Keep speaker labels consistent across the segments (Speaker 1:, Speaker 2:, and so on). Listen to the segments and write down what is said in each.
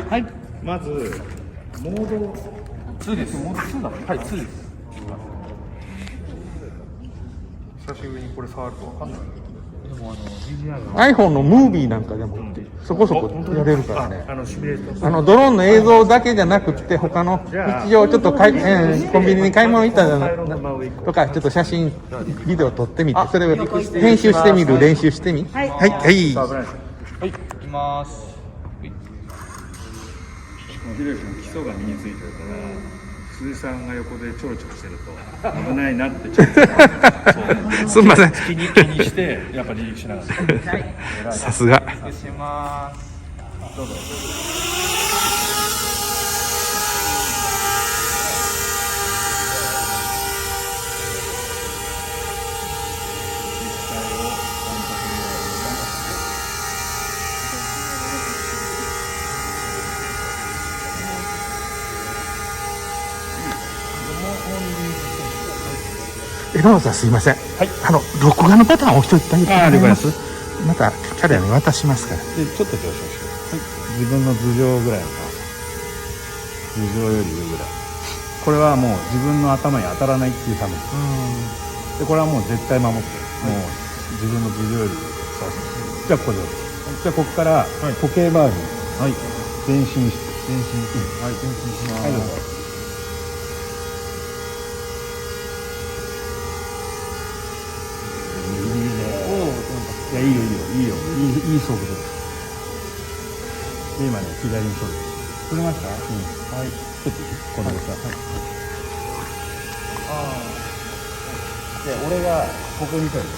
Speaker 1: はい、まずモード2です。モード2だ。はい、2です。久しぶりにこれ触るとわかんない。でも
Speaker 2: iPhone のムービーなんかでもそこそこやれるからね。
Speaker 1: シミュレーション
Speaker 2: ドローンの映像だけじゃなくて他の日常ちょっとコンビニに買い物行ったとかちょっと写真ビデオ撮ってみてそれを編集してみる練習してみ。はいはいはい。
Speaker 1: はい、行きます。ひろゆきも基礎が身についてるから鈴井さんが横でちょろちょろしてると危ないなってちょっと
Speaker 2: すみません。
Speaker 1: 気にしてやっぱりしながら。
Speaker 2: さすが。
Speaker 1: 失礼します。どうぞ。
Speaker 2: 榎本さんすいません。
Speaker 1: はい。
Speaker 2: 録画のボタンを押しといてあげてもらえます？
Speaker 1: 了解
Speaker 2: またキャリアに渡しますから。
Speaker 1: でちょっと上昇して、はい、自分の頭上ぐらいの頭上より上ぐらい。これはもう自分の頭に当たらないっていうためです。でこれはもう絶対守って、もう自分の頭上より上。そうそう。じゃあここで。じゃあここから時計回りに前進して前進。はい、前進します。はい、どうぞ。いや、いいよいいよいいよ、いい速度です。で今ね左に取る。取れました？はい。ちょっとこの下。はい。で俺がここに取る。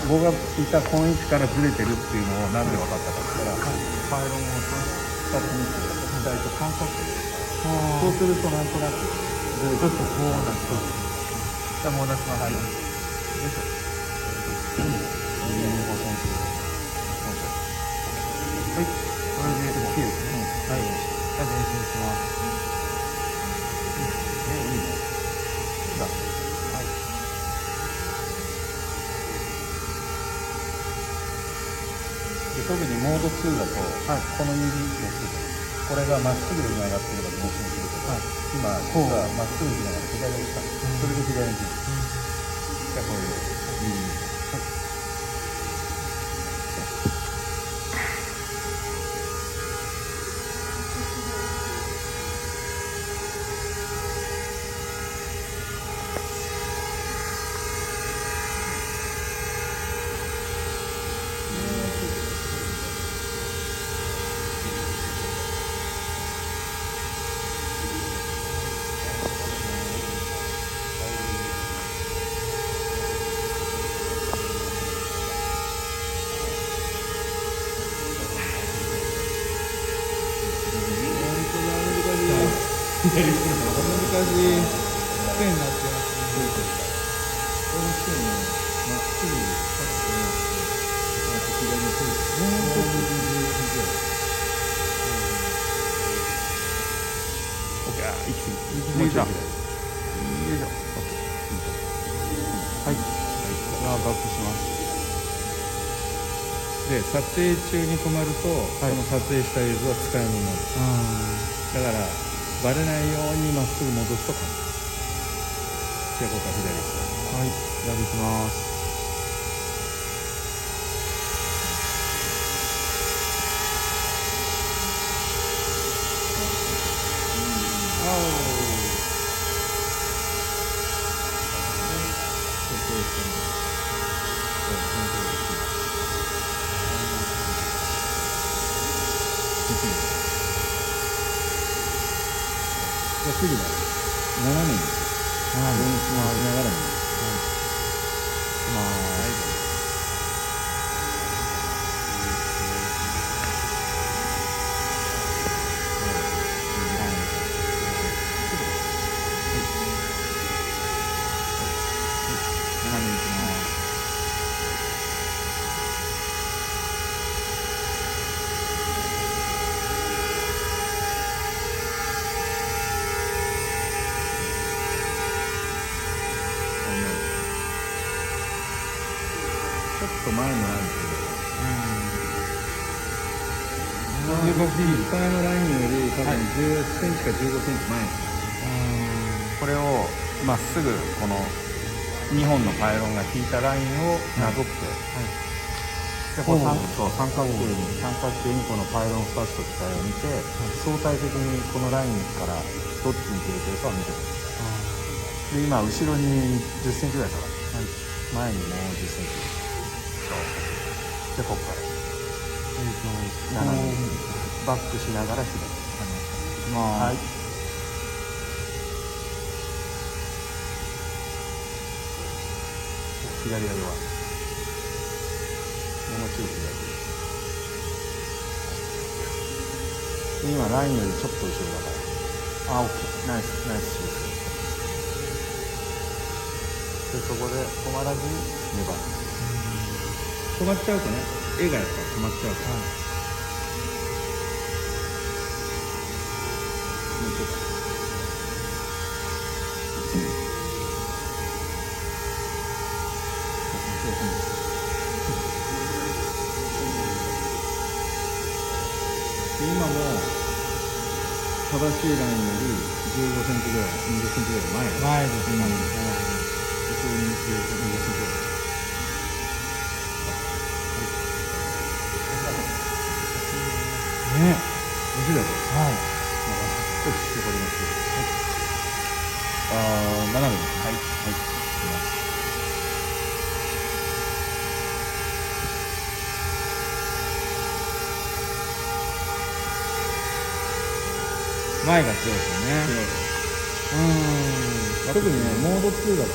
Speaker 1: 僕がいたこの位置からずれてるっていうのをなんで分かったかって言ったら、パイロンを2つ見て左と観測する。そうするとなんとなくずれてちょっとこうなって。じゃあもう出します。はい。よいしょ。はい、これで OK ですね。はい、じゃあ前進します。いいね。だ。はい。で特にモード2だと、この指です。これがまっすぐに上がってれば前進するけど、今実はまっすぐにながら左をした。それで左に。じゃあこれで右に。難しい線になってますね。この線をまっすぐパッとやって左に取る。もうちょっとOK。行き過ぎ。もうちょっと左。よいしょ。はい。バックします。で撮影中に止まると、その撮影した映像は使い物になる。だからバレないようにまっすぐ戻すと簡単。じゃあここから左行く。はい、左行きます。じゃあ次は斜めに前進しながらに。ちょっと前のランチで、実際のラインより多分10センチか15センチ前ですね。これをまっすぐこの2本のパイロンが引いたラインをなぞって、でこう三角形にこのパイロン2つと機体を見て、相対的にこのラインからどっちに切れてるかを見てます。で今後ろに10センチぐらい下がる、前にもう10センチでここから斜めにバックしながら左、はい、左が弱い、もうちょい左で今ラインよりちょっと後ろだから、オッケー、ナイスナイスシュートで、そこで止まらずに粘る。止まっちゃうとね、絵がやっぱ止まっちゃうから、もうちょっと今も正しいラインより15センチぐらい、20センチぐらい前ですね。後ろに15センチぐらい。ね、面白いだろ。はい。少し絞りますけど。斜めです。はい。はい。前が強いですよね。特にね、モード2だと、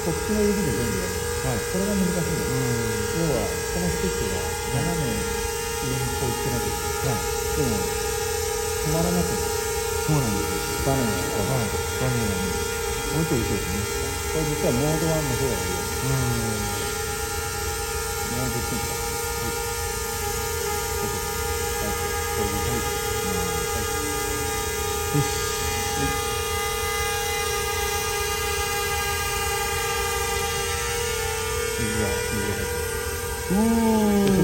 Speaker 1: こっちの指で全部やる。これが難しいです。要は、このスティックが斜め上にこういってなきゃいけない。でも、止まらなくて。そうなんですよ。バネがもう一個後ろですね。これ実はモード1の方がいい。モード2か。よし。水が入ってる。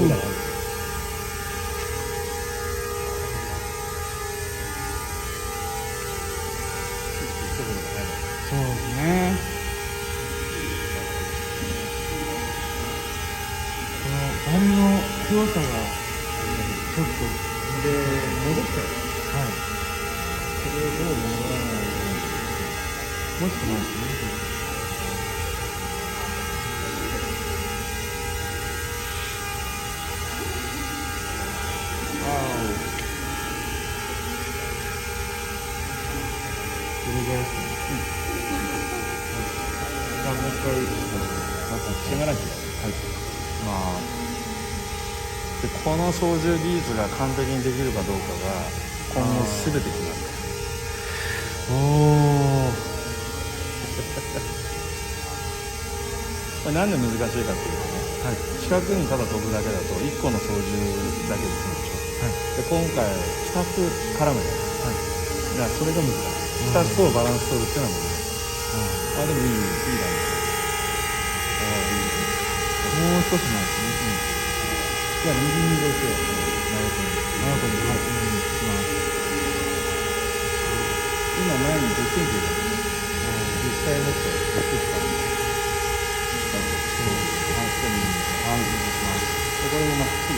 Speaker 1: そうですね。この波の強さがちょっとで戻っちゃう。それをどう戻らないようにもしくはですね。それぐらいですね。もう一回しばらくでこの操縦技術が完璧にできるかどうかが今後全て決まる。これなんで難しいかっていうとね、四角にただ飛ぶだけだと1個の操縦だけで済むでしょ。で今回2つ絡むじゃないですか。だからそれが難しい。2つとバランス取るっていうのは難しい。でもいいラインだ。もう少し前ですね。じゃあ右に移動してよ。真横に。今前に10センチです。実際もっと10センチか。これもまっすぐ。